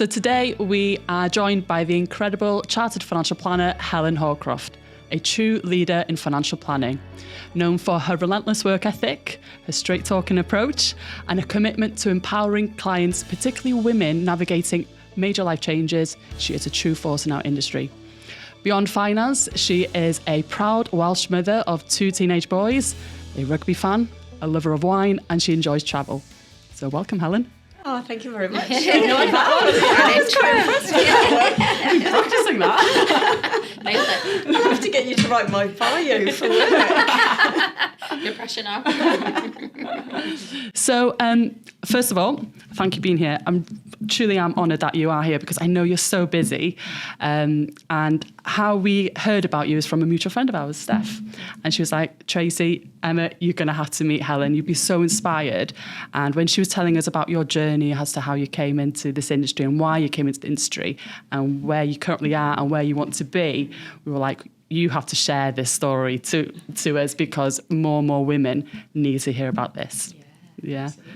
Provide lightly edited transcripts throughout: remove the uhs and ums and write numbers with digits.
So today we are joined by the incredible chartered financial planner, Helen Howcroft, a true leader in financial planning, known for her relentless work ethic, her straight-talking approach, and a commitment to empowering clients, particularly women, navigating major life changes. She is a true force in our industry. Beyond finance, she is a proud Welsh mother of 2 teenage boys, a rugby fan, a lover of wine, and she enjoys travel. So welcome, Helen. Oh, thank you very much. You like that one? I was quite impressed with that. Practising that. Nailed it. I'll have to get you to write my bio for work. No pressure now. So, first of all, thank you for being here. I'm honoured that you are here because I know you're so busy. And how we heard about you is from a mutual friend of ours, Steph. And she was like, Tracy, Emma, you're going to have to meet Helen. You'd be so inspired. And when she was telling us about your journey as to how you came into this industry and why you came into the industry and where you currently are and where you want to be, we were like, you have to share this story to us because more and more women need to hear about this. Yeah. Absolutely.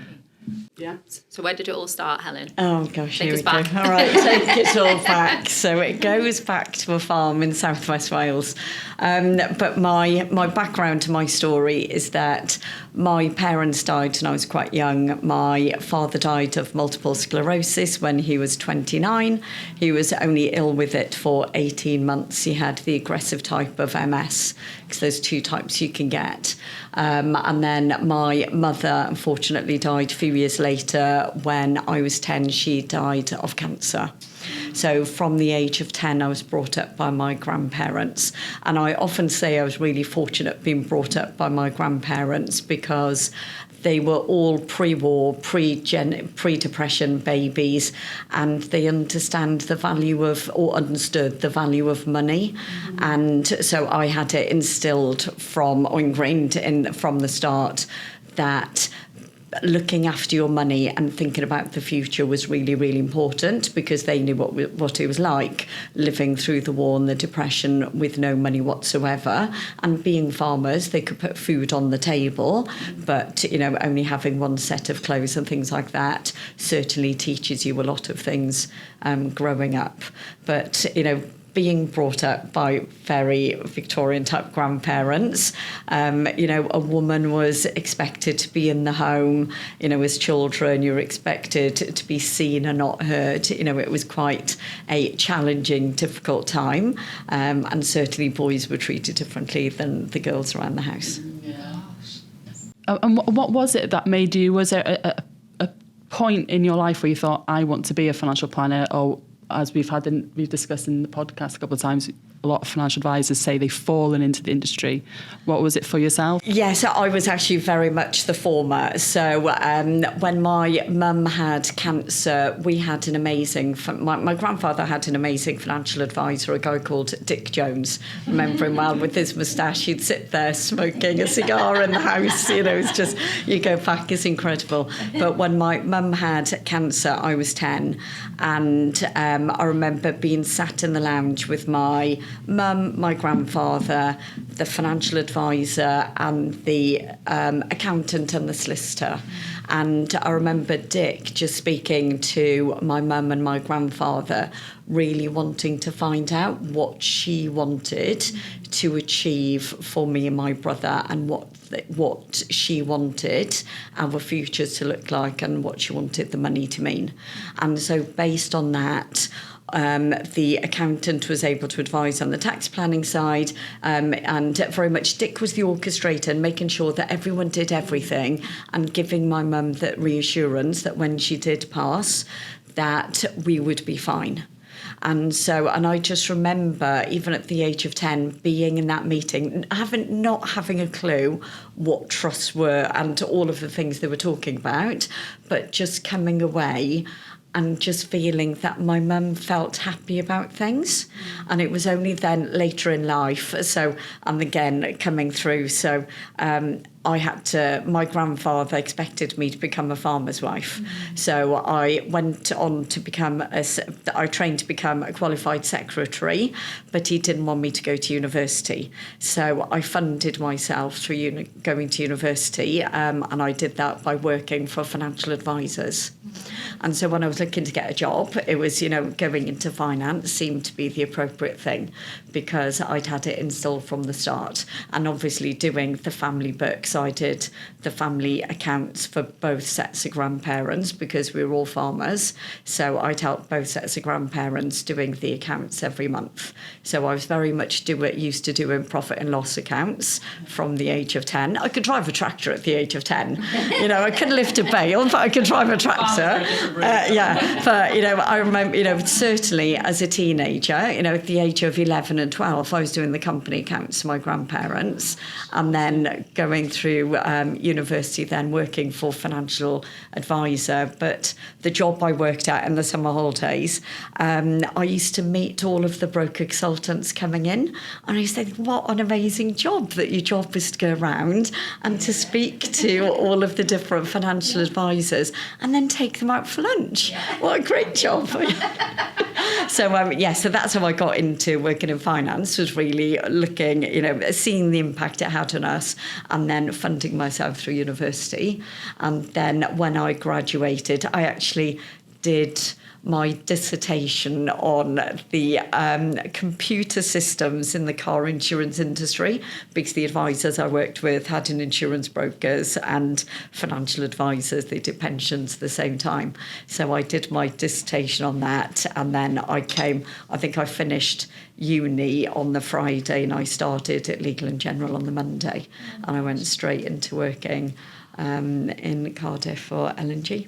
Yeah. So where did it all start, Helen? Oh gosh, Take here us we back. go. All right, take it all back. So it goes back to a farm in South West Wales. But my background to my story is that my parents died when I was quite young. My father died of multiple sclerosis when he was 29. He was only ill with it for 18 months. He had the aggressive type of MS, because there's 2 types you can get. And then my mother, unfortunately, died a few years later. When I was 10, she died of cancer. So from the age of 10, I was brought up by my grandparents. And I often say I was really fortunate being brought up by my grandparents because they were all pre-war, pre-depression babies, and they understood the value of money. Mm-hmm. And so I had it ingrained from the start that looking after your money and thinking about the future was really, really important because they knew what it was like living through the war and the depression with no money whatsoever. And being farmers, they could put food on the table, but, only having one set of clothes and things like that certainly teaches you a lot of things growing up. But, being brought up by very Victorian type grandparents, a woman was expected to be in the home, as children, you were expected to be seen and not heard. It was quite a challenging, difficult time. And certainly boys were treated differently than the girls around the house. Yeah. And what was it that made you, was there a point in your life where you thought, I want to be a financial planner? Or as we've discussed in the podcast a couple of times, a lot of financial advisors say they've fallen into the industry. What was it for yourself? Yes, I was actually very much the former. So when my mum had cancer, we had an amazing, my grandfather had an amazing financial advisor, a guy called Dick Jones. Remember him well with his moustache. He'd sit there smoking a cigar in the house. It's just, you go back, it's incredible. But when my mum had cancer, I was 10. And I remember being sat in the lounge with my mum, my grandfather, the financial advisor and the accountant and the solicitor. And I remember Dick just speaking to my mum and my grandfather, really wanting to find out what she wanted to achieve for me and my brother and what she wanted our futures to look like and what she wanted the money to mean. And so based on that, the accountant was able to advise on the tax planning side, and very much Dick was the orchestrator and making sure that everyone did everything and giving my mum that reassurance that when she did pass, that we would be fine. And I just remember, even at the age of 10, being in that meeting, not having a clue what trusts were and all of the things they were talking about, but just coming away and just feeling that my mum felt happy about things. And it was only then later in life, and again, coming through. So my grandfather expected me to become a farmer's wife. So I went on to I trained to become a qualified secretary, but he didn't want me to go to university. So I funded myself through going to university, and I did that by working for financial advisors. And so when I was looking to get a job, it was, going into finance seemed to be the appropriate thing because I'd had it installed from the start. And obviously doing the family books, I did the family accounts for both sets of grandparents because we were all farmers. So I'd help both sets of grandparents doing the accounts every month. So I was very much used to doing profit and loss accounts from the age of 10. I could drive a tractor at the age of 10. I couldn't lift a bale, but I could drive a tractor. But I remember, certainly as a teenager, at the age of 11 and 12, I was doing the company accounts for my grandparents, and then going through university, then working for financial advisor. But the job I worked at in the summer holidays, I used to meet all of the broker consultants coming in, and I said, "What an amazing job that your job is to go around and to speak to all of the different financial advisors and then take them out for lunch. What a great job." So that's how I got into working in finance, was really looking, seeing the impact it had on us and then funding myself through university. And then when I graduated, I actually did my dissertation on the computer systems in the car insurance industry, because the advisors I worked with had an insurance brokers and financial advisors. They did pensions at the same time. So I did my dissertation on that, and then I think I finished uni on the Friday and I started at Legal & General on the Monday, and I went straight into working in Cardiff for L&G.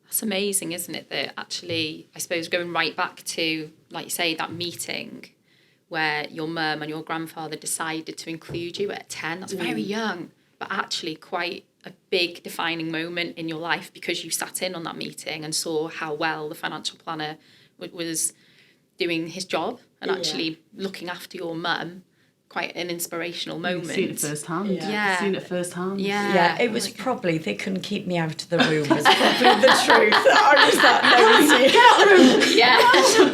That's amazing, isn't it? That actually, I suppose, going right back to, like you say, that meeting where your mum and your grandfather decided to include you at 10. That's very young, but actually quite a big defining moment in your life, because you sat in on that meeting and saw how well the financial planner was doing his job and actually looking after your mum. Quite an inspirational moment. You've seen it firsthand. Yeah. Seen it firsthand. Yeah, it was probably, they couldn't keep me out of the room, was probably the truth. I was that nosy.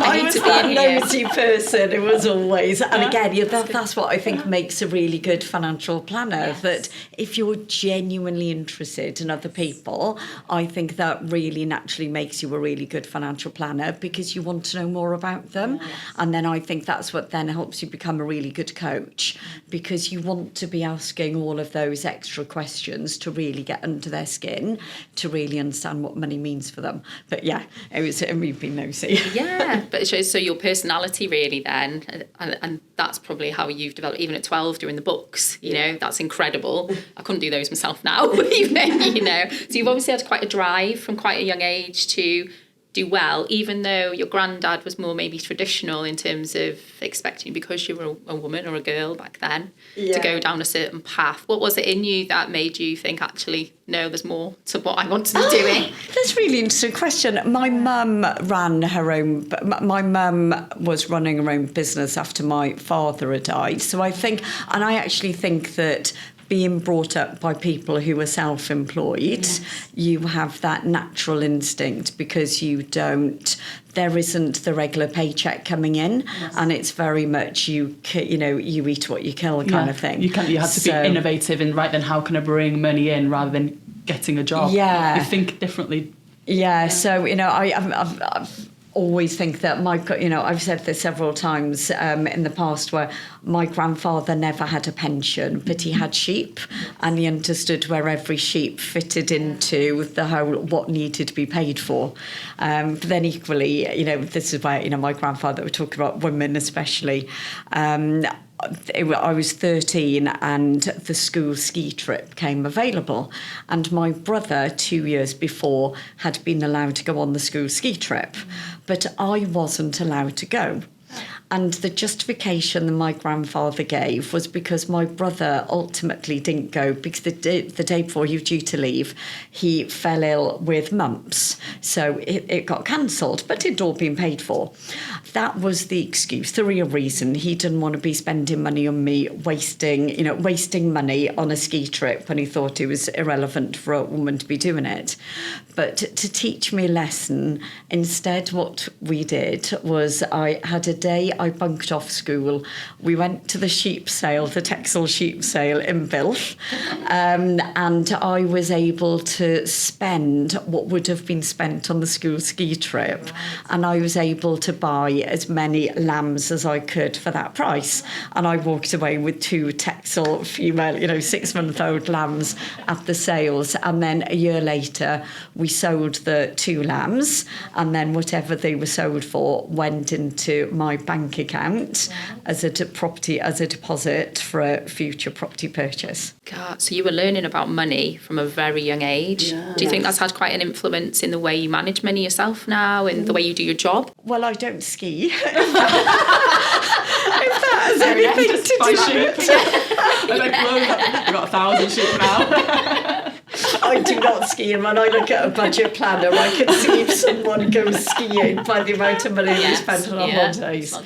I was that nosy person. It was always. And again, that's what I think makes a really good financial planner, that if you're genuinely interested in other people, I think that really naturally makes you a really good financial planner, because you want to know more about them. And then I think that's what then helps you become a really good coach, because you want to be asking all of those extra questions to really get under their skin, to really understand what money means for them. But we've been nosy. Yeah, but it shows so your personality really then, and that's probably how you've developed, even at 12 doing the books, that's incredible. I couldn't do those myself now, even, So you've obviously had quite a drive from quite a young age to do well, even though your granddad was more maybe traditional in terms of expecting you, because you were a woman or a girl back then, to go down a certain path. What was it in you that made you think, actually, no, there's more to what I want to be doing? That's a really interesting question. My mum was running her own business after my father had died. So I actually think that being brought up by people who are self-employed, you have that natural instinct, because there isn't the regular paycheck coming in, and it's very much you eat what you kill kind of thing. You have to be innovative in, right then, how can I bring money in rather than getting a job? Yeah. You think differently. Yeah, so, I've always think that I've said this several times in the past, where my grandfather never had a pension, but he had sheep, and he understood where every sheep fitted into the whole, what needed to be paid for. But then equally, this is where, my grandfather, we're talking about women especially, I was 13 and the school ski trip came available, and my brother 2 years before had been allowed to go on the school ski trip, but I wasn't allowed to go. And the justification that my grandfather gave was because my brother ultimately didn't go because the day before he was due to leave, he fell ill with mumps. So it got cancelled, but it'd all been paid for. That was the excuse, the real reason. He didn't want to be spending money on me, wasting money on a ski trip when he thought it was irrelevant for a woman to be doing it. But to teach me a lesson, instead what we did was I had a day I bunked off school. We went to the sheep sale, the Texel sheep sale in Bilf, and I was able to spend what would have been spent on the school ski trip. And I was able to buy as many lambs as I could for that price. And I walked away with 2 Texel female, 6-month-old lambs at the sales. And then a year later, we sold the 2 lambs, and then whatever they were sold for went into my bank account as a deposit for a future property purchase. God, so you were learning about money from a very young age. Yeah. Do you think that's had quite an influence in the way you manage money yourself now and the way you do your job? Well, I don't ski. If that has anything to do with it. We've got 1,000 sheep now. I do not ski, and when I look at a budget planner, I can see if someone goes skiing by the amount of money they spend on holidays.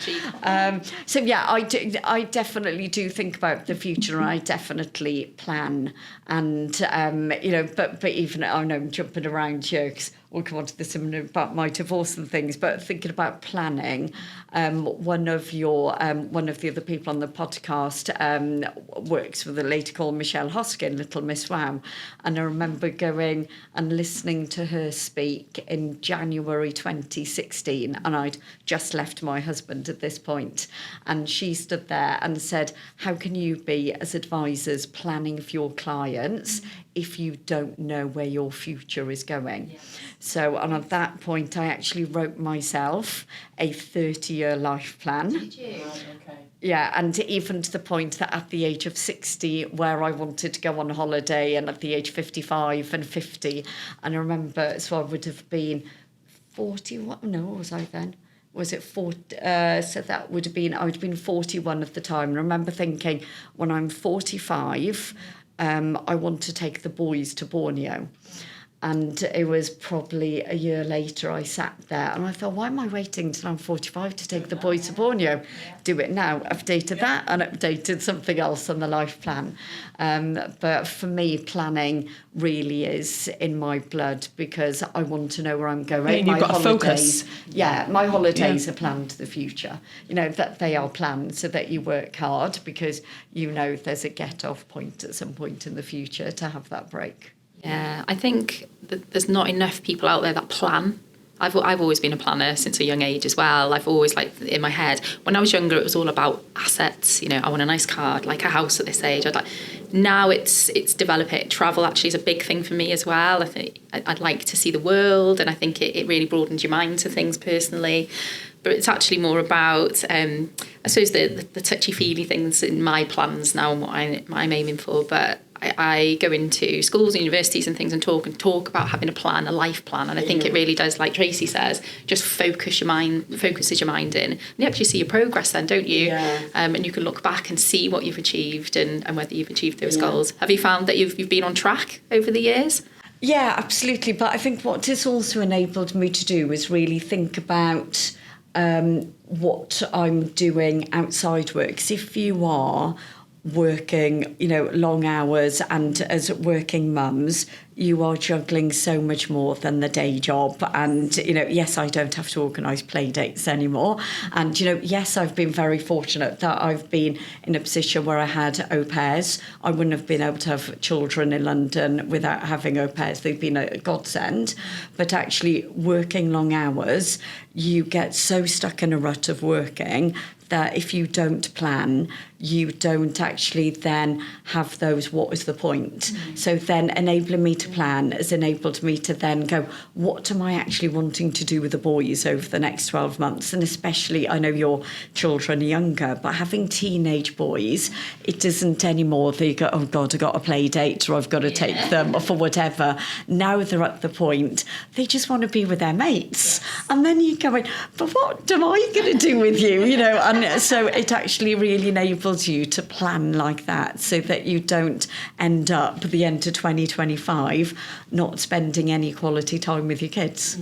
So yeah, I definitely do think about the future, and I definitely plan. And but even I know I'm jumping around here because we'll come on to this about my divorce and things. But thinking about planning, one of the other people on the podcast works with a lady called Michelle Hoskin, Little Miss Wow, and I remember going and listening to her speak in January 2016, and I'd just left my husband at this point, and she stood there and said, "How can you be as advisors planning for your clients if you don't know where your future is going?" Yes. So, and at that point, I actually wrote myself a 30-year life plan. Did you? Okay. Yeah, and even to the point that at the age of 60, where I wanted to go on holiday, and at the age of 55 and 50, and I remember, so I would have been 40, what was I then? Was it 40? So that would have been, I would have been 41 at the time. And I remember thinking, when I'm 45, I want to take the boys to Borneo. And it was probably a year later I sat there and I thought, why am I waiting until I'm 45 to take the boys to Borneo? Do it now. Updated that and updated something else on the life plan. But for me, planning really is in my blood because I want to know where I'm going. You've got to focus. Yeah, my holidays are planned to the future. That they are planned so that you work hard because there's a get-off point at some point in the future to have that break. Yeah, I think that there's not enough people out there that plan. I've always been a planner since a young age as well. I've always in my head, when I was younger, it was all about assets. I want a nice car, like a house at this age. Now it's developing. Travel actually is a big thing for me as well. I think I'd like to see the world, and I think it really broadens your mind to things personally. But it's actually more about, I suppose, the touchy-feely things in my plans now and what I'm aiming for. But I go into schools and universities and things and talk about having a plan, a life plan. And I think it really does, like Tracy says, just focuses your mind in. And you actually see your progress then, don't you? Yeah. And you can look back and see what you've achieved and whether you've achieved those goals. Have you found that you've been on track over the years? Yeah, absolutely. But I think what this also enabled me to do is really think about what I'm doing outside work. Because if you are working, long hours, and as working mums, you are juggling so much more than the day job. And, yes, I don't have to organise play dates anymore. And, yes, I've been very fortunate that I've been in a position where I had au pairs. I wouldn't have been able to have children in London without having au pairs. They've been a godsend. But actually working long hours, you get so stuck in a rut of working that if you don't plan, you don't actually then have those what was the point. So then enabling me to plan has enabled me to then go, what am I actually wanting to do with the boys over the next 12 months? And especially, I know your children are younger, but having teenage boys, it isn't anymore that you go, oh God, I've got a play date, or I've got to take them, or for whatever. Now they're at the point, they just want to be with their mates. And then you go, but what am I going to do with you? You know, and so it actually really enables you to plan like that, so that you don't end up at the end of 2025 not spending any quality time with your kids.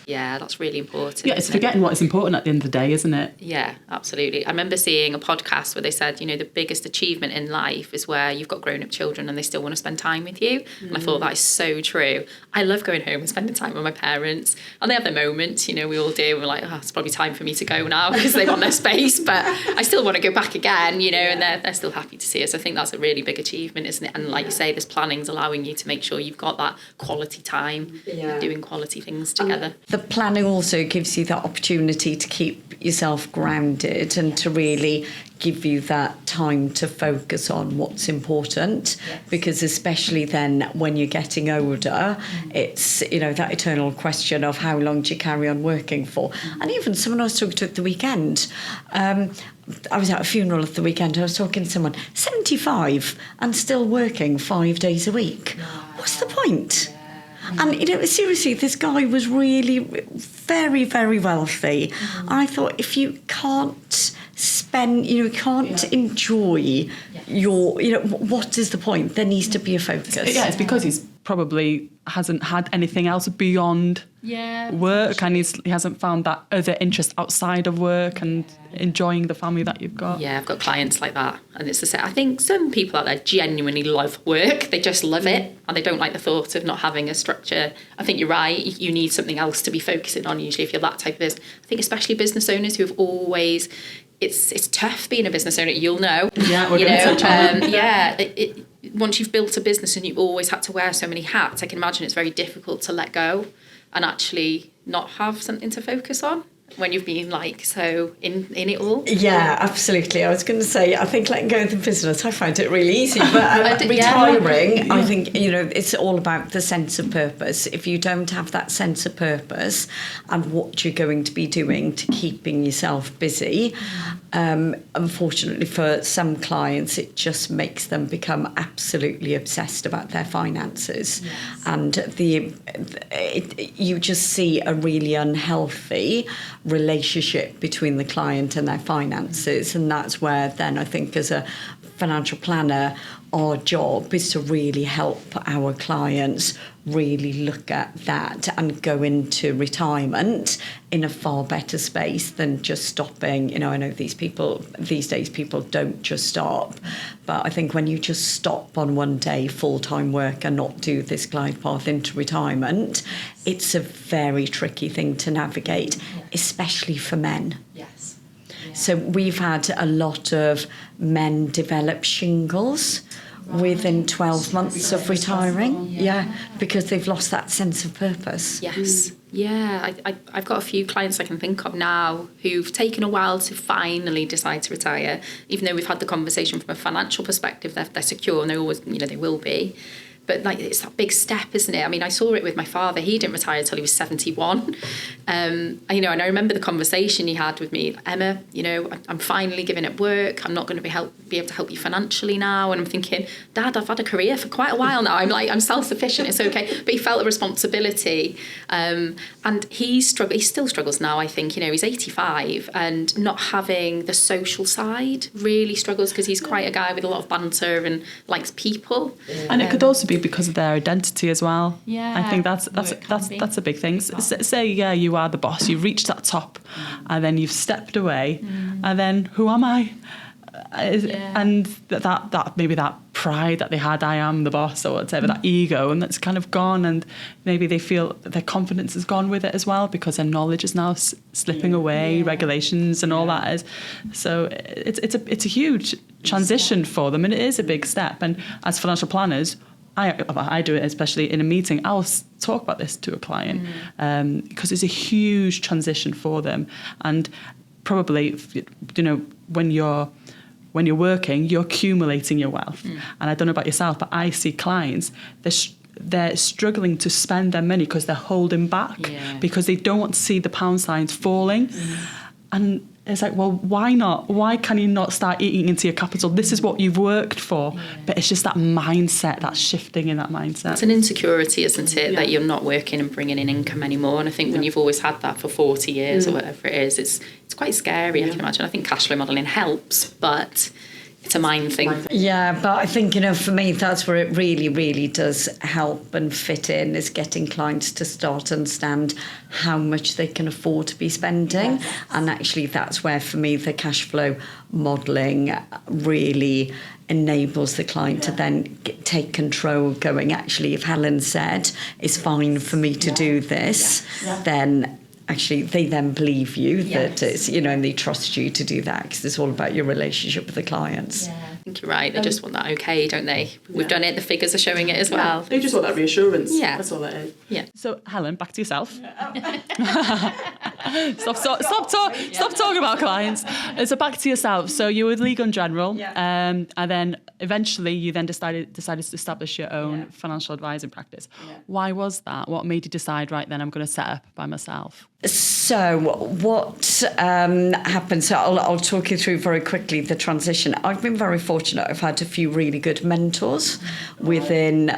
Yeah, that's really important. Yeah, it's forgetting what is important at the end of the day, isn't it? Yeah, absolutely. I remember seeing a podcast where they said, you know, the biggest achievement in life is where you've got grown-up children and they still want to spend time with you. And I thought that is so true. I love going home and spending time with my parents. And they have their moments, you know, we all do. We're like, oh, it's probably time for me to go now because they want their space. But I still want to go back again, you know, and they're still happy to see us. I think that's a really big achievement, isn't it? And like you say, this planning's allowing you to make sure you've got that quality time, doing quality things together. The planning also gives you that opportunity to keep yourself grounded and to really give you that time to focus on what's important, because especially then when you're getting older, it's, you know, that eternal question of how long do you carry on working for. And even someone I was talking to at the weekend, I was at a funeral at the weekend, I was talking to someone 75 and still working 5 days a week. What's the point? And, you know, seriously, this guy was really very, very wealthy. I thought, if you can't spend, you know, can't enjoy your, you know, what is the point? There needs to be a focus. Yeah, it's because he's probably hasn't had anything else beyond work, and he hasn't found that other interest outside of work and enjoying the family that you've got. Yeah, I've got clients like that, and it's the same. I think some people out there genuinely love work. They just love it, and they don't like the thought of not having a structure. I think you're right. You need something else to be focusing on. Usually, if you're that type of person, I think especially business owners who have always. It's tough being a business owner. You'll know. Yeah, we're going to touch on it. Once you've built a business and you've always had to wear so many hats, I can imagine it's very difficult to let go and actually not have something to focus on when you've been like so in it all. Yeah, absolutely. I was going to say, I think letting go of the business, I find it really easy, but retiring, I think, you know, it's all about the sense of purpose. If you don't have that sense of purpose and what you're going to be doing to keeping yourself busy, unfortunately for some clients, it just makes them become absolutely obsessed about their finances. And you just see a really unhealthy relationship between the client and their finances, and that's where then I think as a financial planner our job is to really help our clients really look at that and go into retirement in a far better space than just stopping. You know, I know these days people don't just stop, but I think when you just stop on one day full-time work and not do this glide path into retirement, it's a very tricky thing to navigate, especially for men. Yes. So we've had a lot of men develop shingles within 12 months of retiring, because they've lost that sense of purpose. Yes. Yeah, I've got a few clients I can think of now who've taken a while to finally decide to retire, even though we've had the conversation from a financial perspective, they're secure and they always, you know, they will be. But like, it's that big step, isn't it? I mean, I saw it with my father. He didn't retire until he was 71. You know, and I remember the conversation he had with me, Emma, you know, I'm finally giving up work. I'm not going to be able to help you financially now. And I'm thinking, Dad, I've had a career for quite a while now. I'm self-sufficient. It's okay. But he felt a responsibility. And he still struggles now, I think. You know, he's 85 and not having the social side really struggles because he's quite a guy with a lot of banter and likes people. And it could also be because of their identity as well. Yeah, I think that's a big thing. Say you are the boss, you've reached that top, and then you've stepped away, and then who am I? And that maybe that pride that they had, I am the boss or whatever, that ego, and that's kind of gone, and maybe they feel that their confidence has gone with it as well because their knowledge is now slipping away, regulations and all that is. So it's a huge transition for them, and it is a big step. And as financial planners, I do it, especially in a meeting. I'll talk about this to a client because it's a huge transition for them. And probably, you know, when you're when you're working, you're accumulating your wealth. And I don't know about yourself, but I see clients, they're struggling to spend their money because they're holding back, because they don't want to see the pound signs falling. And it's like, well, why not? Why can you not start eating into your capital? This is what you've worked for. But it's just that mindset, that shifting in that mindset. It's an insecurity, isn't it, that you're not working and bringing in income anymore. And I think when you've always had that for 40 years or whatever it is, it's quite scary, I can imagine. I think cash flow modelling helps, but it's a mind thing. Yeah, but I think, for me, that's where it really, really does help and fit in, is getting clients to start to understand how much they can afford to be spending. And actually, that's where, for me, the cash flow modelling really enables the client to then take control, going, actually, if Helen said it's fine for me to do this, then actually they then believe you that it's, and they trust you to do that, because it's all about your relationship with the clients. I think you're right. They just want that okay, don't they? We've done it. The figures are showing it as well. They just want that reassurance. Yeah. That's all it is. Yeah. So, Helen, back to yourself. Stop talking about clients. So back to yourself. So you were legal in general, and then eventually you then decided to establish your own financial advising practice. Why was that? What made you decide, right then, I'm going to set up by myself? So what happened? So I'll talk you through very quickly the transition. I've been very fortunate. I've had a few really good mentors within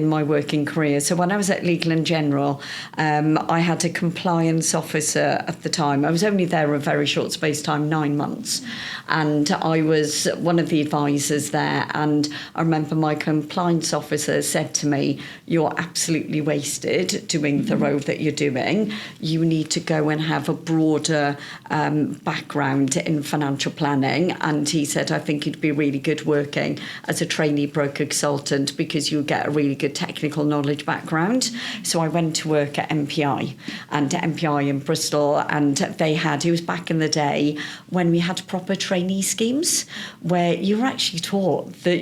my working career. So when I was at Legal and General, I had a compliance officer at the time. I was only there a very short space of time, 9 months, and I was one of the advisors there. And I remember my compliance officer said to me, "You're absolutely wasted doing the role that you're doing. You need to go and have a broader background in financial planning." And he said, "I think you'd be really good working as a trainee broker consultant, because you'll get a really good technical knowledge background." So I went to work at MPI, and MPI in Bristol, and it was back in the day when we had proper trainee schemes where you were actually taught that,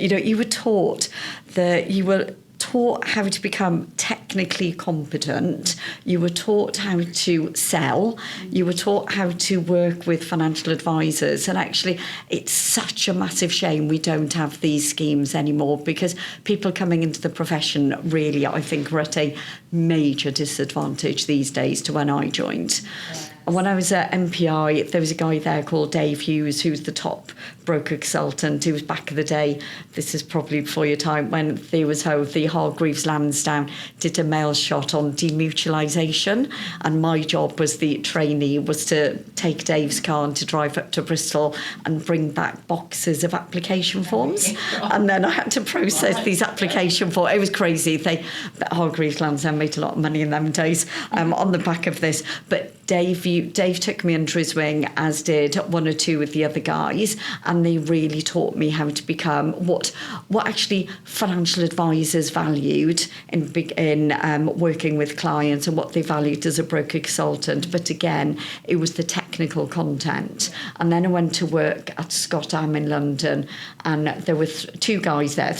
you were taught how to become technically competent, you were taught how to sell, you were taught how to work with financial advisors. And actually, it's such a massive shame we don't have these schemes anymore, because people coming into the profession really, I think, are at a major disadvantage these days to when I joined. And when I was at MPI, there was a guy there called Dave Hughes, who was the top broker consultant. He was back in the day, this is probably before your time, when there was how the Hargreaves Lansdowne did a mail shot on demutualisation. And my job as the trainee was to take Dave's car and to drive up to Bristol and bring back boxes of application forms. And then I had to process these application forms. It was crazy. Hargreaves Lansdowne made a lot of money in them days on the back of this. But Dave took me under his wing, as did one or two of the other guys, and they really taught me how to become what actually financial advisors valued in working with clients, and what they valued as a broker consultant. But again, it was the technical content. And then I went to work at Scott Am in London, and there were three guys there,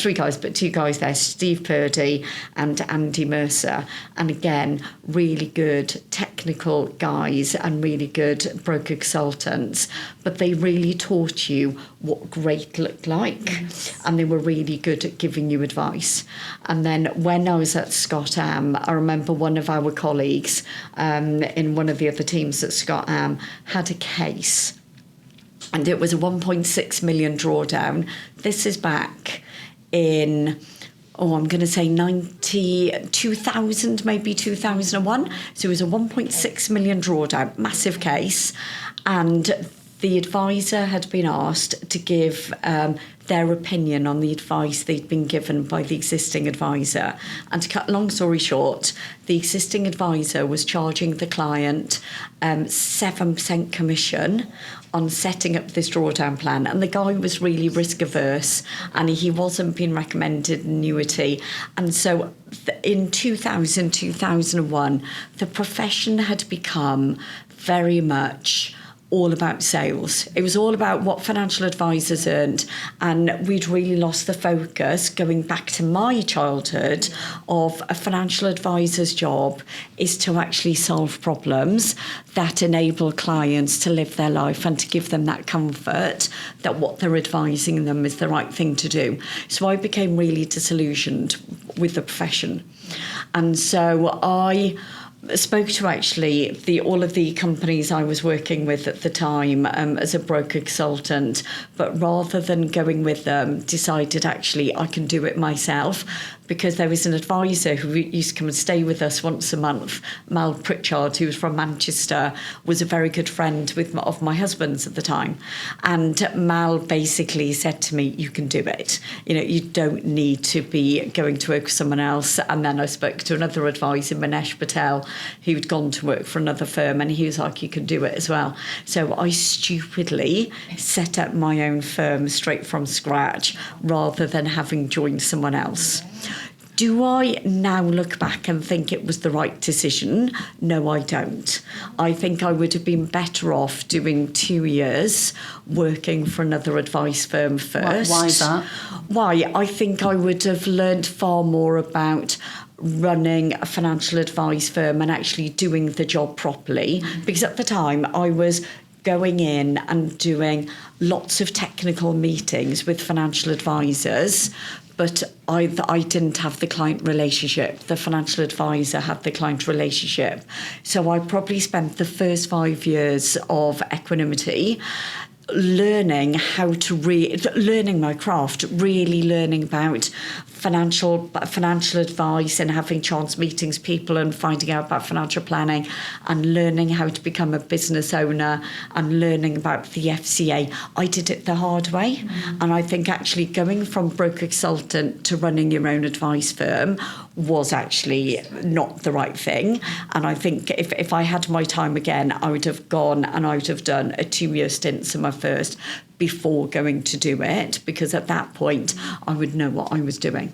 Steve Purdy and Andy Mercer. And again, really good technical guys and really good broker consultants, but they really taught you what great looked like. And they were really good at giving you advice. And then when I was at Scott Am, I remember one of our colleagues in one of the other teams at Scott Am had a case, and it was a 1.6 million drawdown. This is back in, I'm going to say 2000, maybe 2001. So it was a 1.6 million drawdown, massive case. And the advisor had been asked to give their opinion on the advice they'd been given by the existing advisor. And to cut a long story short, the existing advisor was charging the client 7% commission on setting up this drawdown plan. And the guy was really risk averse, and he wasn't being recommended annuity. And so in 2001, the profession had become very much all about sales. It was all about what financial advisors earned, and we'd really lost the focus, going back to my childhood, of a financial advisor's job is to actually solve problems that enable clients to live their life and to give them that comfort that what they're advising them is the right thing to do. So I became really disillusioned with the profession. And so I spoke to actually all of the companies I was working with at the time as a broker consultant, but rather than going with them, decided actually I can do it myself, because there was an advisor who used to come and stay with us once a month, Mal Pritchard, who was from Manchester, was a very good friend of my husband's at the time. And Mal basically said to me, you can do it. You know, you don't need to be going to work with someone else. And then I spoke to another advisor, Manesh Patel, who'd gone to work for another firm, and he was like, you can do it as well. So I stupidly set up my own firm straight from scratch rather than having joined someone else. Do I now look back and think it was the right decision? No, I don't. I think I would have been better off doing 2 years working for another advice firm first. Why is that? Why? I think I would have learned far more about running a financial advice firm and actually doing the job properly. Because at the time I was going in and doing lots of technical meetings with financial advisors, but I didn't have the client relationship. The financial advisor had the client relationship. So I probably spent the first 5 years of equanimity learning how to learning my craft, really learning about financial advice and having chance meetings people and finding out about financial planning, and learning how to become a business owner and learning about the FCA. I did it the hard way. And I think actually going from broker consultant to running your own advice firm was actually not the right thing. And I think if I had my time again, I would have gone and I would have done a 2-year stint in my first before going to do it, because at that point I would know what I was doing.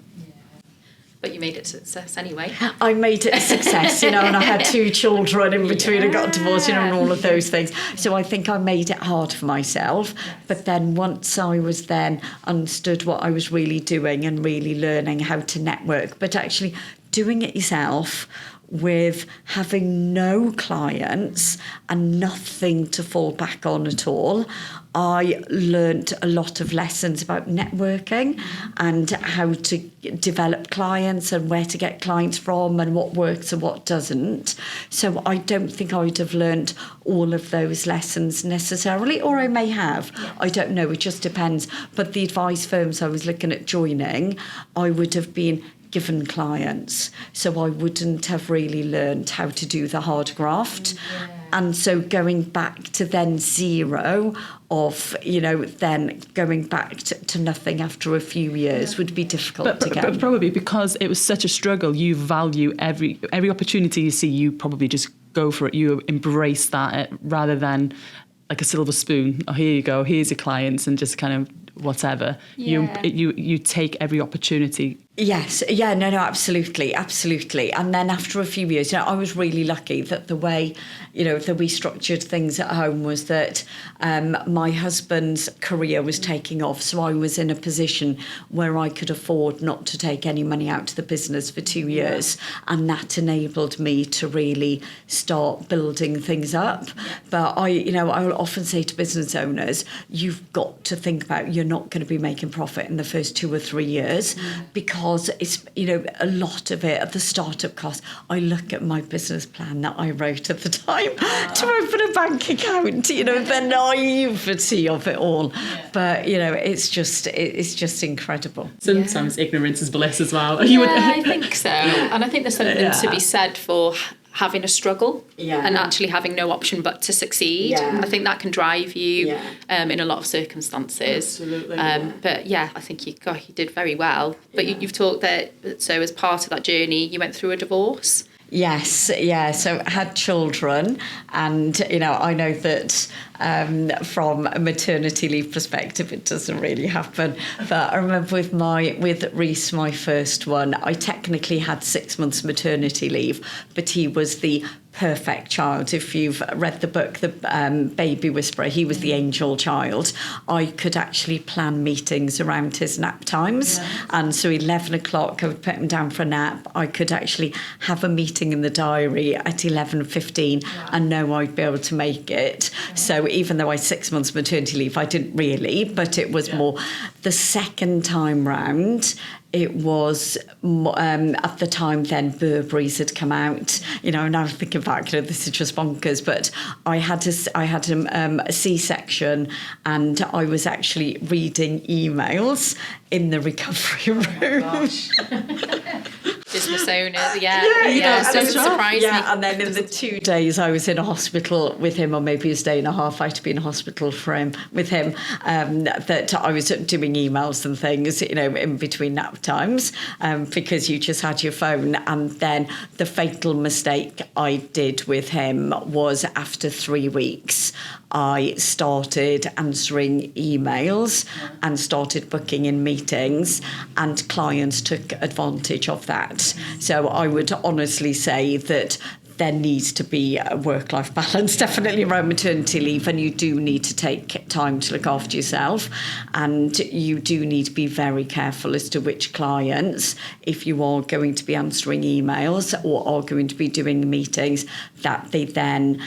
But you made it a success anyway. I made it a success, and I had 2 children in between. I got divorced, and all of those things. So I think I made it hard for myself. But then once I was then understood what I was really doing and really learning how to network, but actually doing it yourself with having no clients and nothing to fall back on at all, I learnt a lot of lessons about networking and how to develop clients and where to get clients from and what works and what doesn't. So I don't think I'd have learnt all of those lessons necessarily, or I may have. Yes. I don't know, it just depends. But the advice firms I was looking at joining, I would have been given clients, so I wouldn't have really learned how to do the hard graft. And so going back to then zero of, then going back to nothing after a few years would be difficult again. But probably because it was such a struggle, you value every opportunity you see, you probably just go for it, you embrace that rather than like a silver spoon. Oh, here you go, here's your clients, and just kind of whatever. Yeah. You take every opportunity. Yes, yeah, no, absolutely. And then after a few years, I was really lucky that the way, that we structured things at home was that my husband's career was taking off. So I was in a position where I could afford not to take any money out of the business for 2 years. And that enabled me to really start building things up. But I will often say to business owners, you've got to think about you're not going to be making profit in the first 2 or 3 years, because it's, a lot of it at the startup cost. I look at my business plan that I wrote at the time to open a bank account, the naivety of it all. Yeah. But, it's just incredible. Sometimes ignorance is bliss as well. I think so. And I think there's something to be said for having a struggle and actually having no option but to succeed. I think that can drive you in a lot of circumstances. Absolutely. But I think you did very well. But you've talked that, so as part of that journey, you went through a divorce. Yes, yeah. So I had children, and I know that from a maternity leave perspective, it doesn't really happen. But I remember with Reese, my first one, I technically had 6 months maternity leave, but he was the perfect child. If you've read the book, The Baby Whisperer, he was the angel child. I could actually plan meetings around his nap times. And so 11 o'clock, I would put him down for a nap. I could actually have a meeting in the diary at 11:15 and know I'd be able to make it. So even though I had 6 months maternity leave, I didn't really, but it was more the second time round. It was, at the time then, Burberry's had come out. Now thinking back, this is just bonkers, but I had a C-section and I was actually reading emails in the recovery room. Oh gosh. Just persona, so surprised me. And then in the 2 days I was in a hospital with him, or maybe a day and a half, I had to be in a hospital with him, that I was doing emails and things, in between nap times, because you just had your phone. And then the fatal mistake I did with him was after 3 weeks, I started answering emails and started booking in meetings, and clients took advantage of that. So I would honestly say that there needs to be a work-life balance, definitely around maternity leave, and you do need to take time to look after yourself, and you do need to be very careful as to which clients, if you are going to be answering emails or are going to be doing meetings, that they then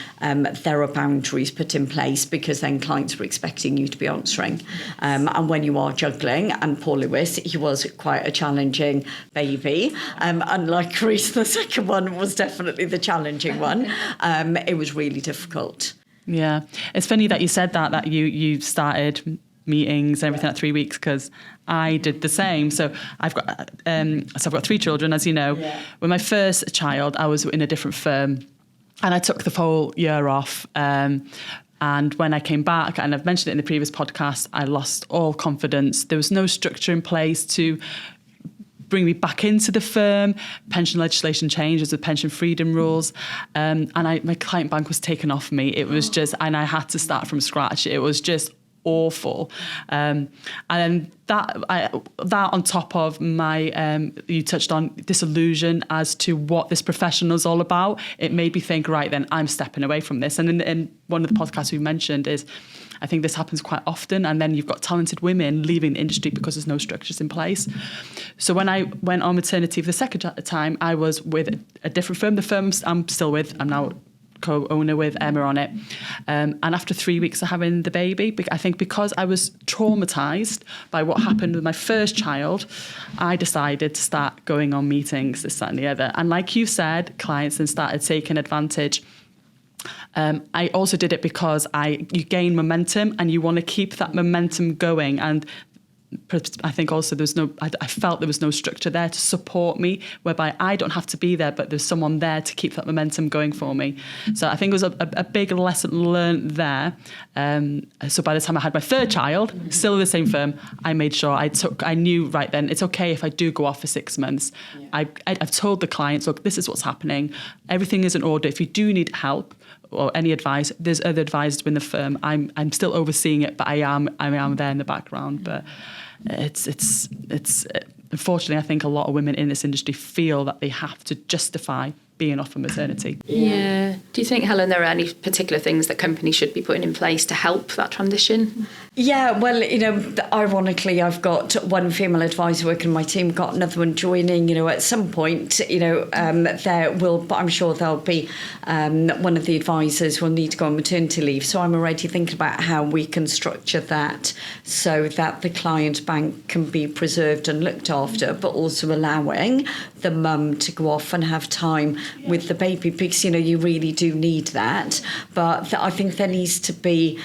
there are boundaries put in place, because then clients are expecting you to be answering. And when you are juggling, and poor Lewis, he was quite a challenging baby, unlike Reese, the second one was definitely the challenging one. It was really difficult. Yeah, it's funny that you said that you started meetings and everything at 3 weeks, because I did the same. So I've got 3 children, as you know. Yeah. With my first child, I was in a different firm, and I took the whole year off. And when I came back, and I've mentioned it in the previous podcast, I lost all confidence. There was no structure in place to bring me back into the firm. Pension legislation changed with pension freedom rules, and my client bank was taken off me. It was just, and I had to start from scratch. It was just awful, and that on top of my, you touched on disillusion as to what this professional is all about. It made me think, right then, I'm stepping away from this. And in one of the podcasts we mentioned is, I think this happens quite often, and then you've got talented women leaving the industry because there's no structures in place. So when I went on maternity for the second time, I was with a different firm. The firm I'm still with, I'm now co-owner with Emma on it. And after 3 weeks of having the baby, I think because I was traumatised by what happened with my first child, I decided to start going on meetings, this, that and the other. And like you said, clients then started taking advantage. I also did it because you gain momentum and you want to keep that momentum going. And I think also I felt there was no structure there to support me, whereby I don't have to be there, but there's someone there to keep that momentum going for me. So I think it was a big lesson learned there. So by the time I had my third child, still in the same firm, I made sure I knew right then, it's okay if I do go off for 6 months. Yeah. I've told the clients, look, this is what's happening. Everything is in order. If you do need help or any advice, there's other advisors in the firm. I'm still overseeing it, but I am there in the background. But it's unfortunately, I think a lot of women in this industry feel that they have to justify being off for maternity. Yeah. Do you think, Helen, there are any particular things that companies should be putting in place to help that transition? Yeah, well, ironically, I've got one female advisor working in my team, got another one joining, at some point, I'm sure there'll be one of the advisors will need to go on maternity leave. So I'm already thinking about how we can structure that so that the client bank can be preserved and looked after, but also allowing the mum to go off and have time with the baby, because, you really do need that. But I think there needs to be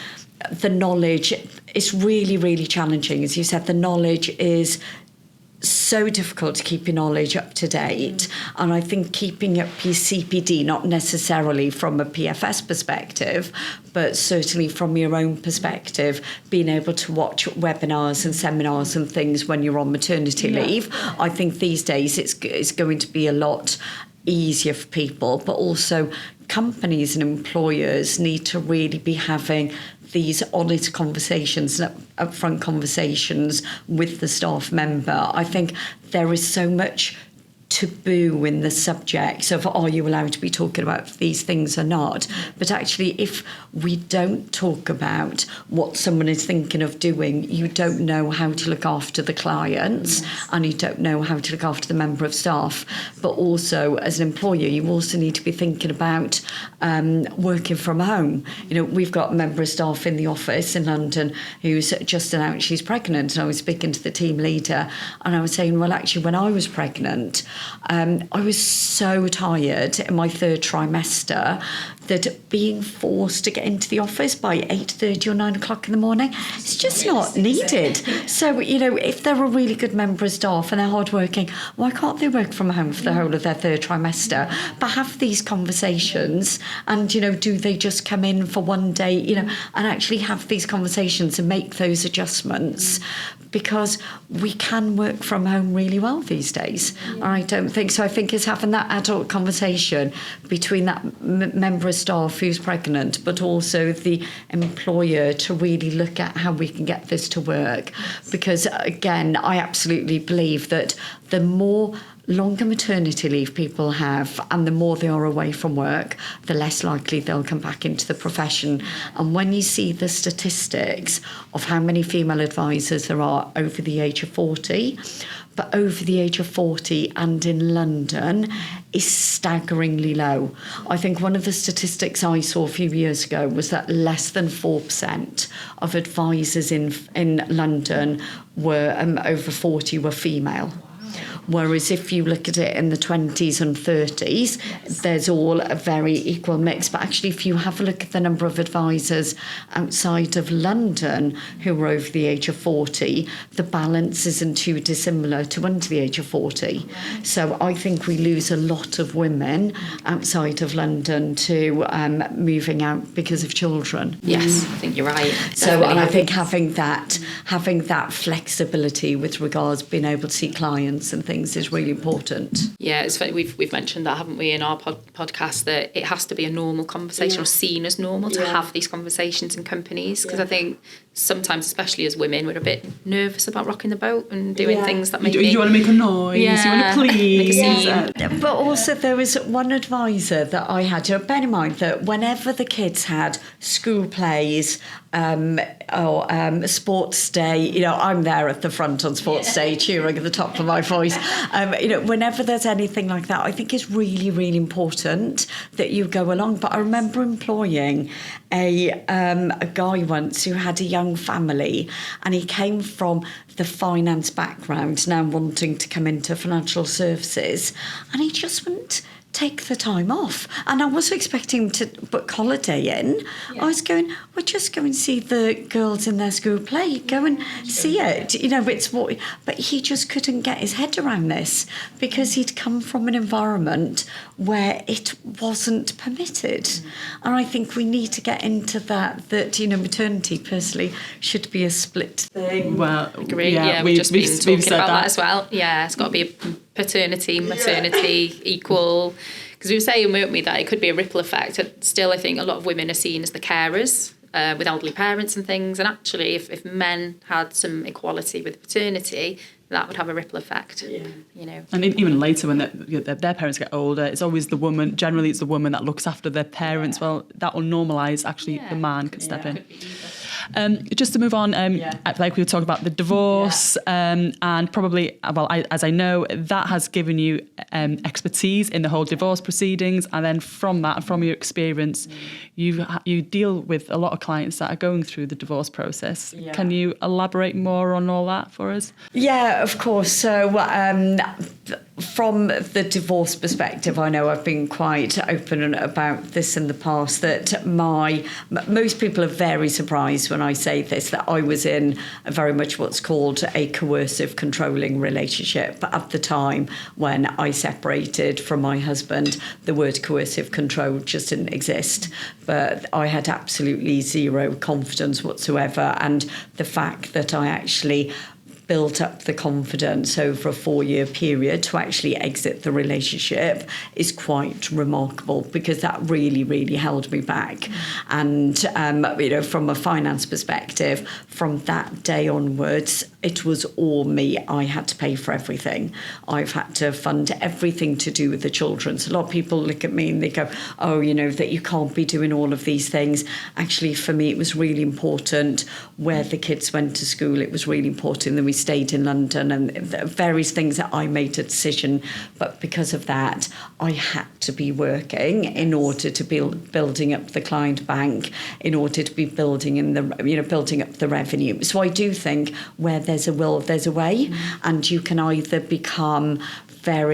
the knowledge. It's really, really challenging. As you said, the knowledge is so difficult to keep your knowledge up to date. And I think keeping up your CPD, not necessarily from a PFS perspective, but certainly from your own perspective, being able to watch webinars and seminars and things when you're on maternity leave. I think these days it's going to be a lot easier for people, but also companies and employers need to really be having these honest conversations and upfront conversations with the staff member. I think there is so much taboo in the subject of are you allowed to be talking about these things or not, but actually if we don't talk about what someone is thinking of doing, you don't know how to look after the clients, and you don't know how to look after the member of staff. But also as an employer, you also need to be thinking about working from home. We've got a member of staff in the office in London who's just announced she's pregnant, and I was speaking to the team leader and I was saying, well, actually when I was pregnant, I was so tired in my 3rd trimester that being forced to get into the office by 8:30 or 9 o'clock in the morning, it's just not needed. So, if they're a really good member of staff and they're hardworking, why can't they work from home for the whole of their 3rd trimester? But have these conversations and, do they just come in for one day, and actually have these conversations and make those adjustments, because we can work from home really well these days. I don't think so. I think it's having that adult conversation between that member of staff who's pregnant, but also the employer, to really look at how we can get this to work. Because again, I absolutely believe that the more longer maternity leave people have and the more they are away from work, the less likely they'll come back into the profession. And when you see the statistics of how many female advisors there are over the age of 40, but over the age of 40 and in London is staggeringly low. I think one of the statistics I saw a few years ago was that less than 4% of advisors in London were over 40 were female. Whereas if you look at it in the 20s and 30s, there's all a very equal mix. But actually, if you have a look at the number of advisors outside of London who are over the age of 40, the balance isn't too dissimilar to under the age of 40. So I think we lose a lot of women outside of London to moving out because of children. Yes, I think you're right. So, and I think having that flexibility with regards being able to see clients and things is really important. Yeah, it's funny, we've mentioned that, haven't we, in our podcast, that it has to be a normal conversation or seen as normal to have these conversations in companies, because I think sometimes, especially as women, we're a bit nervous about rocking the boat and doing things that maybe... You want to make a noise, you want to please. But also there was one advisor that I had, bear in mind that whenever the kids had school plays or sports day, I'm there at the front on sports day cheering at the top of my voice. Whenever there's anything like that, I think it's really, really important that you go along. But I remember employing a guy once who had a young family, and he came from the finance background, now wanting to come into financial services, and he just wouldn't take the time off. And I wasn't expecting him to book holiday in. I was going, well, just go and see the girls in their school play. Go and see it. It's what... But he just couldn't get his head around this because he'd come from an environment where it wasn't permitted. And I think we need to get into that maternity, personally, should be a split thing. Well, agree. Yeah, we've just been talking about that as well. Yeah, it's got to be a paternity, maternity, equal. Because we were saying, weren't we, that it could be a ripple effect. Still, I think a lot of women are seen as the carers with elderly parents and things. And actually, if men had some equality with paternity, that would have a ripple effect. And even later, when their parents get older, it's always the woman. Generally, it's the woman that looks after their parents. Well, that will normalise. Actually, the man could step in. Just to move on, like we were talking about the divorce, and probably, as I know, that has given you expertise in the whole divorce proceedings, and then from that, from your experience, you deal with a lot of clients that are going through the divorce process. Can you elaborate more on all that for us? Yeah, of course. So from the divorce perspective, I know I've been quite open about this in the past, that most people are very surprised when I say this, that I was in very much what's called a coercive controlling relationship. But at the time when I separated from my husband, the word coercive control just didn't exist. But I had absolutely zero confidence whatsoever. And the fact that I actually built up the confidence over a 4-year period to actually exit the relationship is quite remarkable, because that really, really held me back. And, from a finance perspective, from that day onwards, it was all me. I had to pay for everything. I've had to fund everything to do with the children. So a lot of people look at me and they go, oh, that you can't be doing all of these things. Actually, for me, it was really important where the kids went to school. It was really important that we stayed in London, and various things that I made a decision. But because of that, I had to be working in order to be building up the client bank, in order to be building up the revenue. So I do think where there's a will, there's a way, and you can either become a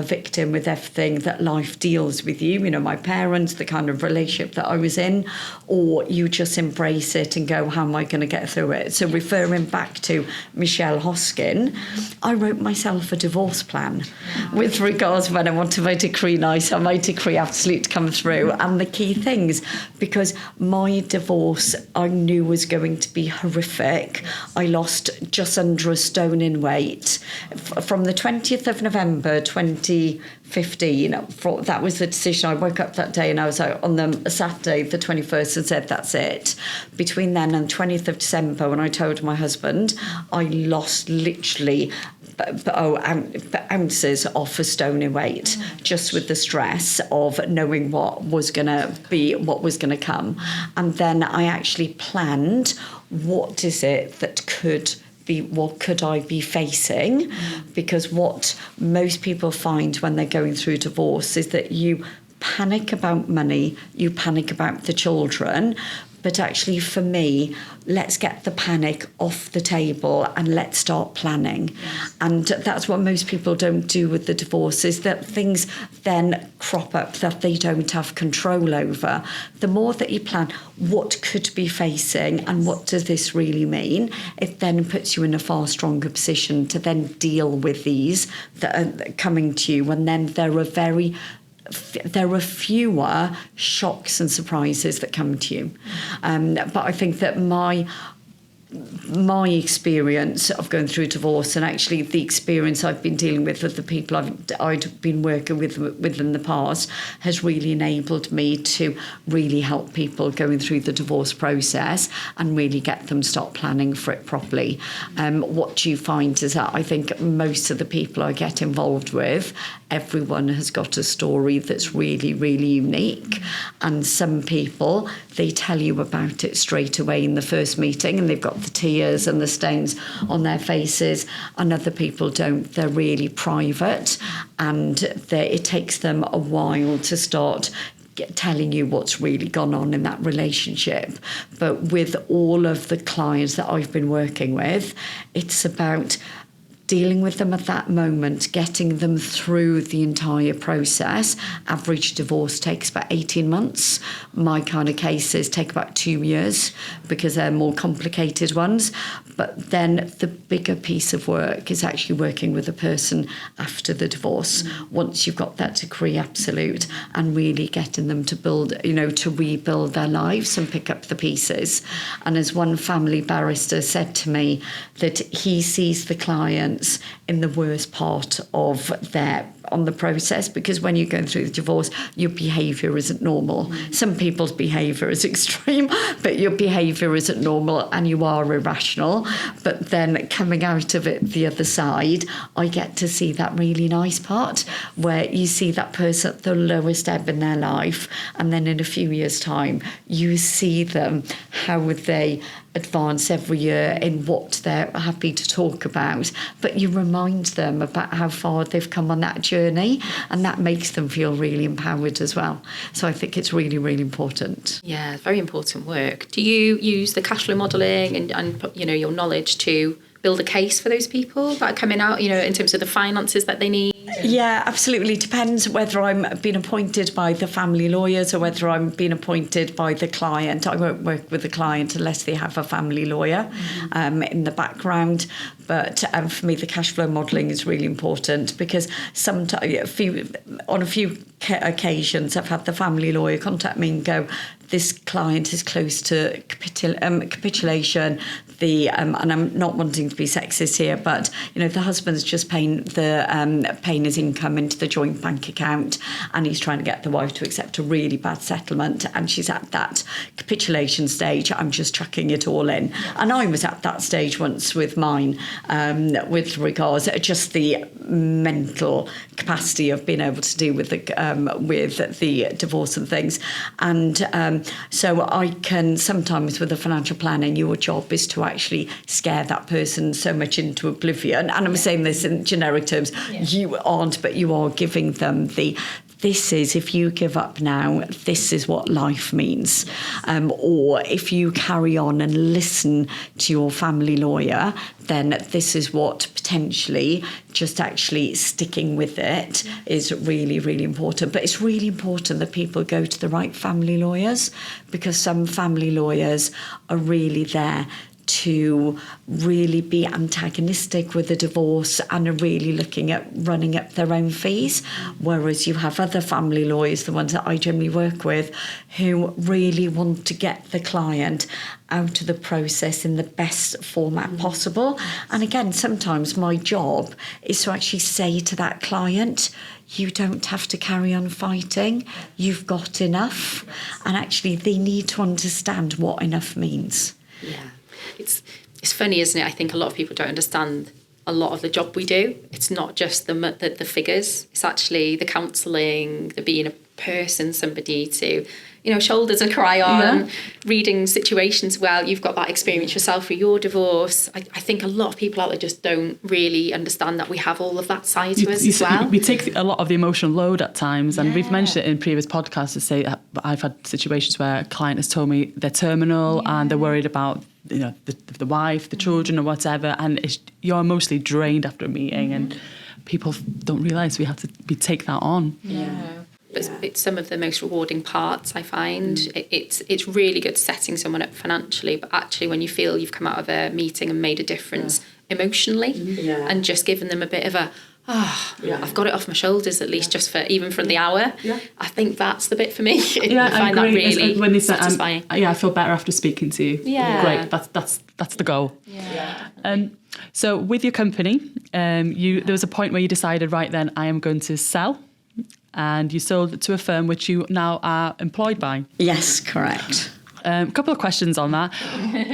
victim with everything that life deals with you, my parents, the kind of relationship that I was in, or you just embrace it and go, how am I going to get through it? So referring back to Michelle Hoskin, I wrote myself a divorce plan with regards when I wanted my decree nice, or my decree absolute to come through, and the key things, because my divorce I knew was going to be horrific. I lost just under a stone in weight. From the 20th of November 2015, that was the decision. I woke up that day and I was out on the Saturday, the 21st, and said, that's it. Between then and the 20th of December, when I told my husband, I lost literally ounces off a stone in weight, just with the stress of knowing what was going to come. And then I actually planned, what is it that what could I be facing? Because what most people find when they're going through divorce is that you panic about money, you panic about the children. But actually, for me, let's get the panic off the table and let's start planning. Yes. And that's what most people don't do with the divorce, is that things then crop up that they don't have control over. The more that you plan, what could be facing and what does this really mean, it then puts you in a far stronger position to then deal with these that are coming to you. And then there are fewer shocks and surprises that come to you. But I think that my experience of going through divorce, and actually the experience I've been dealing with the people I'd been working with in the past, has really enabled me to really help people going through the divorce process and really get them start planning for it properly. What you find is that I think most of the people I get involved with, everyone has got a story that's really, really unique. And some people, they tell you about it straight away in the first meeting, and they've got the tears and the stains on their faces, and other people don't. They're really private, and it takes them a while to start telling you what's really gone on in that relationship. But with all of the clients that I've been working with, it's about dealing with them at that moment, getting them through the entire process. Average divorce takes about 18 months. My kind of cases take about 2 years because they're more complicated ones. But then the bigger piece of work is actually working with a person after the divorce, once you've got that decree absolute, and really getting them to build, to rebuild their lives and pick up the pieces. And as one family barrister said to me, that he sees the clients in the worst part of on the process, because when you're going through the divorce, your behaviour isn't normal. Some people's behaviour is extreme, but your behaviour isn't normal and you are irrational. But then coming out of it the other side, I get to see that really nice part where you see that person at the lowest ebb in their life, and then in a few years' time, you see them, how they advance every year in what they're happy to talk about, but you remind them about how far they've come on that journey, and that makes them feel really empowered as well. So I think it's really, really important. Yeah, very important work. Do you use the cash flow modelling and your knowledge to build a case for those people that are coming out, in terms of the finances that they need? Yeah, absolutely. Depends whether I'm being appointed by the family lawyers or whether I'm being appointed by the client. I won't work with the client unless they have a family lawyer in the background. But for me, the cash flow modelling is really important, because sometimes, on a few occasions, I've had the family lawyer contact me and go, this client is close to capitulation. and I'm not wanting to be sexist here, but the husband's just paying his income into the joint bank account, and he's trying to get the wife to accept a really bad settlement, and she's at that capitulation stage. I'm just chucking it all in, and I was at that stage once with mine, with regards just the mental capacity of being able to deal with the divorce and things, and so I can sometimes with the financial planning, your job is to actually scare that person so much into oblivion, and I'm saying this in generic terms, you aren't, but you are giving them this is, if you give up now, this is what life means. Or if you carry on and listen to your family lawyer, then this is what potentially just actually sticking with it is really, really important. But it's really important that people go to the right family lawyers, because some family lawyers are really there to really be antagonistic with a divorce and are really looking at running up their own fees, whereas you have other family lawyers, the ones that I generally work with, who really want to get the client out of the process in the best format possible. And again, sometimes my job is to actually say to that client, you don't have to carry on fighting, you've got enough. And actually they need to understand what enough means. Yeah. It's funny, isn't it? I think a lot of people don't understand a lot of the job we do. It's not just the figures. It's actually the counselling, the being a person, somebody to, shoulder to cry on, reading situations well. You've got that experience yourself for your divorce. I think a lot of people out there just don't really understand that we have all of that side to us as well. We take a lot of the emotional load at times, and we've mentioned it in previous podcasts to say that I've had situations where a client has told me they're terminal and they're worried about the wife, the children, or whatever, and you're emotionally drained after a meeting, and people don't realise we take that on. But it's some of the most rewarding parts, I find. It's really good setting someone up financially, but actually when you feel you've come out of a meeting and made a difference emotionally, and just given them a bit of I've got it off my shoulders, at least just even for the hour. I think that's the bit for me. I find that really when they satisfying. I feel better after speaking to you. Great, that's the goal. So with your company, there was a point where you decided, right then, I am going to sell, and you sold it to a firm which you now are employed by. Yes, correct. A couple of questions on that.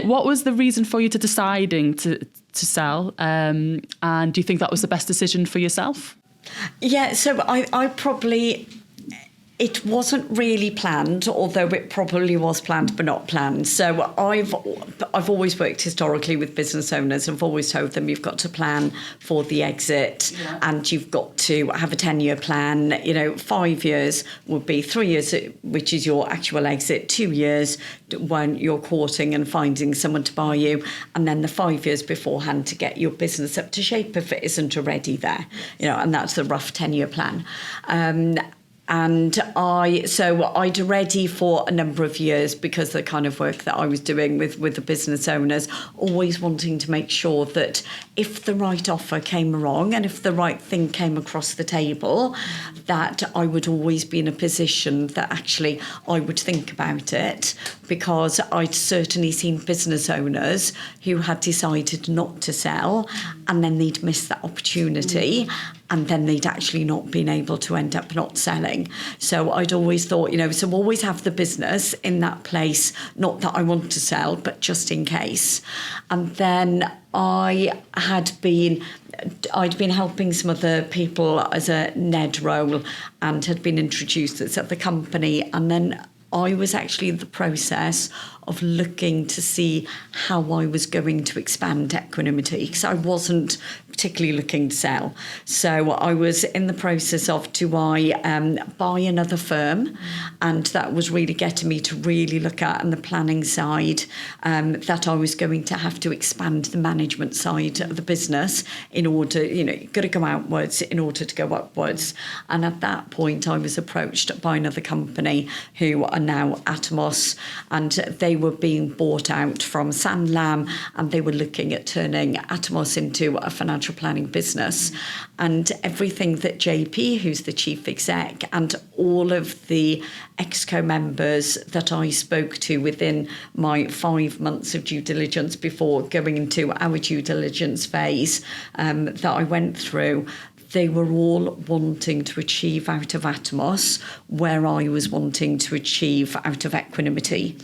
What was the reason for you to deciding to sell? And do you think that was the best decision for yourself? Yeah, so I probably... It wasn't really planned, although it probably was planned but not planned. So I've always worked historically with business owners. I've always told them you've got to plan for the exit, and you've got to have a 10-year plan. 5 years would be 3 years, which is your actual exit, 2 years when you're courting and finding someone to buy you, and then the 5 years beforehand to get your business up to shape if it isn't already there. And that's the rough 10-year plan. And I'd ready for a number of years, because of the kind of work that I was doing with the business owners, always wanting to make sure that if the right offer came along and if the right thing came across the table, that I would always be in a position that actually I would think about it, because I'd certainly seen business owners who had decided not to sell, and then they'd missed that opportunity, and then they'd actually not been able to end up not selling. So I'd always thought, so always have the business in that place, not that I want to sell, but just in case. And then I'd been helping some other people as a NED role, and had been introduced at the company, and then I was actually in the process of looking to see how I was going to expand equanimity, because I wasn't particularly looking to sell. So I was in the process of, do I buy another firm? And that was really getting me to really look at, on the planning side, that I was going to have to expand the management side of the business in order, you've got to go outwards in order to go upwards. And at that point, I was approached by another company who are are now Atomos, and they were being bought out from Sanlam, and they were looking at turning Atomos into a financial planning business. And everything that JP, who's the chief exec, and all of the Exco members that I spoke to within my 5 months of due diligence before going into our due diligence phase that I went through, they were all wanting to achieve out of Atomos where I was wanting to achieve out of Equanimity.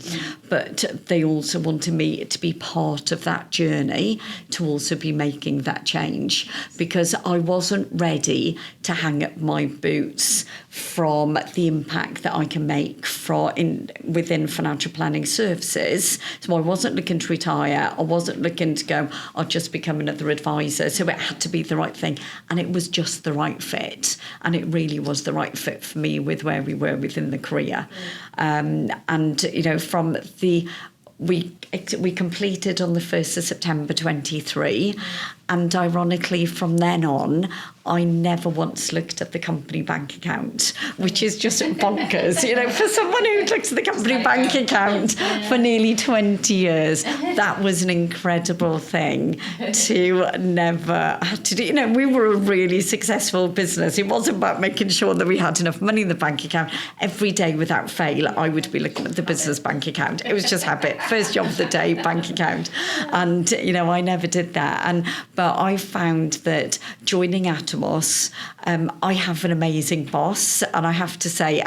But they also wanted me to be part of that journey, to also be making that change, because I wasn't ready to hang up my boots from the impact that I can make within financial planning services. So I wasn't looking to retire. I wasn't looking to go, I'll just become another advisor. So it had to be the right thing. And it was just the right fit. And it really was the right fit for me with where we were within the career. And, you know, from we completed on the 1st of September 23. And ironically, from then on, I never once looked at the company bank account, which is just bonkers. You know, for someone who looked at the company bank account for nearly 20 years, that was an incredible thing to never have to do. You know, we were a really successful business. It wasn't about making sure that we had enough money in the bank account. Every day without fail, I would be looking at the business bank account. It was just habit. First job of the day, bank account. And, you know, I never did that. But I found that joining Atomos, I have an amazing boss, and I have to say,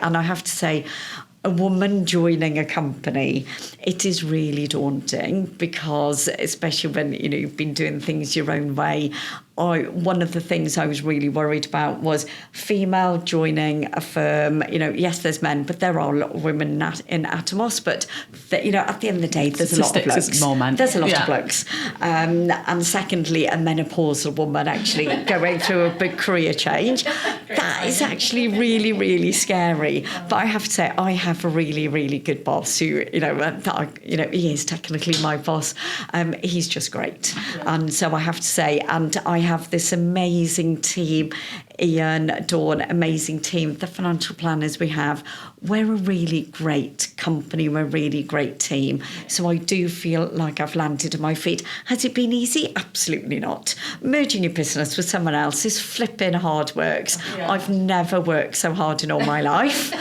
a woman joining a company, it is really daunting, because especially when, you know, you've been doing things your own way. One of the things I was really worried about was female joining a firm. You know, yes, there's men, but there are a lot of women in Atomos. But, you know, at the end of the day, there's a lot of blokes. More men. There's a lot of blokes. And secondly, a menopausal woman actually going through a big career change. That is actually really, really scary. But I have to say, I have a really, really good boss who, you know, he is technically my boss. He's just great. And so I have to say, and I have this amazing team, Ian, Dawn, amazing team, the financial planners we have. We're a really great company. We're a really great team. So I do feel like I've landed on my feet. Has it been easy? Absolutely not. Merging your business with someone else is flipping hard works. Yeah. I've never worked so hard in all my life.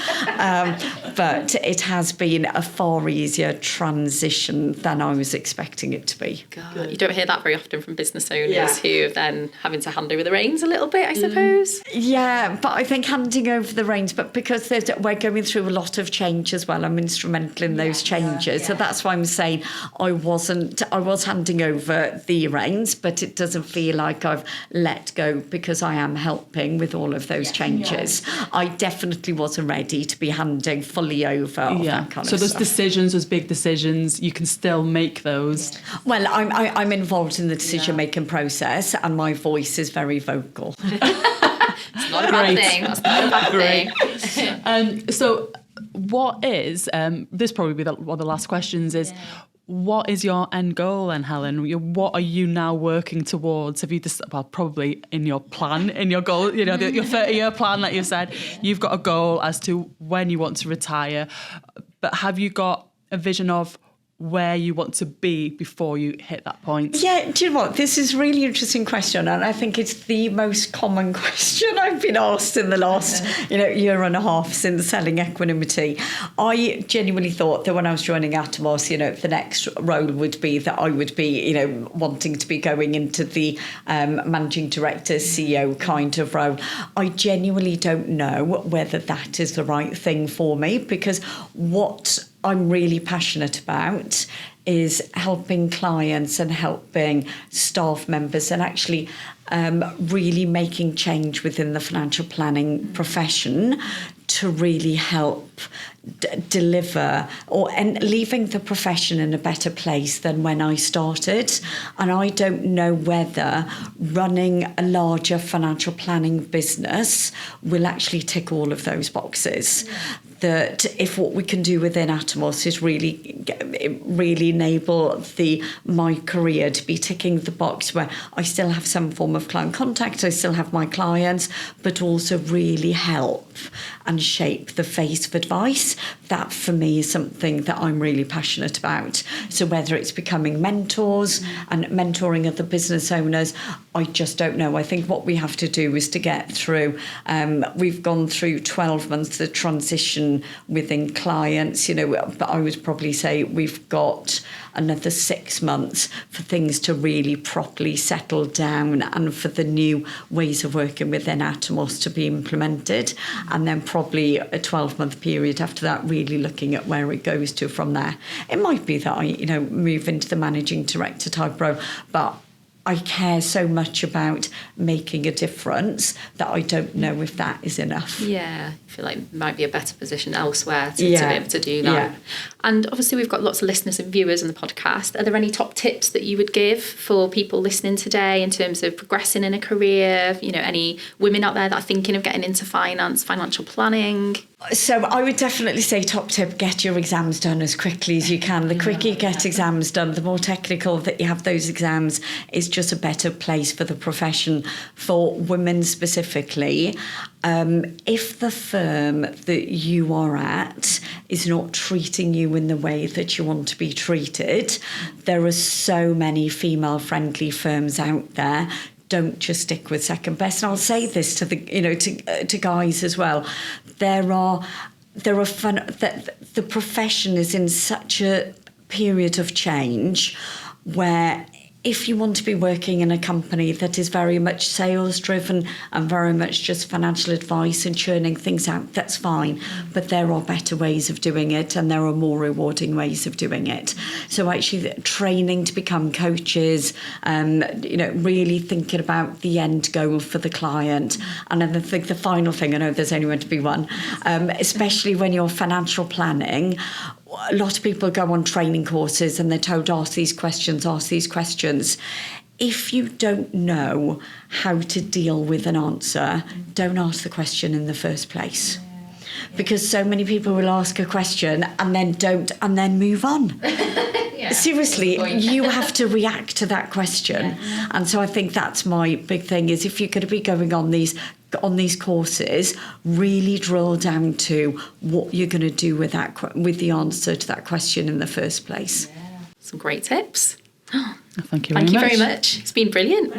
But it has been a far easier transition than I was expecting it to be. God, you don't hear that very often from business owners who are then having to hand over the reins a little bit, I suppose. Yeah, but I think handing over the reins, but because we're going through a lot of change as well, I'm instrumental in those changes. So that's why I'm saying I was handing over the reins, but it doesn't feel like I've let go, because I am helping with all of those changes. I definitely wasn't ready to be handing fully over that kind of so those stuff. decisions, those big decisions, you can still make those. Well, I'm involved in the decision-making process, and my voice is very vocal. It's not a bad thing. That's not a bad thing. So what is, this probably be one of the last questions is, what is your end goal then, Helen? What are you now working towards? Have you probably in your plan, in your goal, you know, your 30-year plan that you've said, you've got a goal as to when you want to retire, but have you got a vision of where you want to be before you hit that point? Yeah, do you know what? This is a really interesting question, and I think it's the most common question I've been asked in the last, year and a half since selling Equanimity. I genuinely thought that when I was joining Atomos, the next role would be that I would be, wanting to be going into the managing director, CEO kind of role. I genuinely don't know whether that is the right thing for me, because what I'm really passionate about is helping clients and helping staff members and actually really making change within the financial planning profession to really help deliver and leaving the profession in a better place than when I started. And I don't know whether running a larger financial planning business will actually tick all of those boxes. That if what we can do within Atomos is really enable my career to be ticking the box where I still have some form of client contact, I still have my clients, but also really help and shape the face of advice. That for me is something that I'm really passionate about. So whether it's becoming mentors and mentoring other business owners, I just don't know. I think what we have to do is to get through. We've gone through 12 months of transition within clients, but I would probably say we've got another 6 months for things to really properly settle down and for the new ways of working within Atomos to be implemented. And then probably a 12-month period after that, really looking at where it goes to from there. It might be that I, move into the managing director type role, but I care so much about making a difference that I don't know if that is enough. Yeah, I feel like it might be a better position elsewhere to be able to do that. Yeah. And obviously we've got lots of listeners and viewers on the podcast. Are there any top tips that you would give for people listening today in terms of progressing in a career? Any women out there that are thinking of getting into finance, financial planning? So I would definitely say top tip, get your exams done as quickly as you can. The quicker you get exams done, the more technical that you have those exams, is just a better place for the profession. For women specifically, if the firm that you are at is not treating you in the way that you want to be treated, there are so many female-friendly firms out there. Don't just stick with second best. And I'll say this to the to guys as well. There are fun that the profession is in such a period of change where if you want to be working in a company that is very much sales driven and very much just financial advice and churning things out, that's fine. But there are better ways of doing it and there are more rewarding ways of doing it. So actually training to become coaches, really thinking about the end goal for the client. And I think the final thing, I know there's only going to be one, especially when you're financial planning, a lot of people go on training courses and they're told, ask these questions. If you don't know how to deal with an answer, don't ask the question in the first place. Because so many people will ask a question and then don't, and then move on. Seriously, you have to react to that question. Yeah. And so I think that's my big thing is if you're going to be going on these courses, really drill down to what you're going to do with the answer to that question in the first place. Yeah. Some great tips. Thank you very much. It's been brilliant.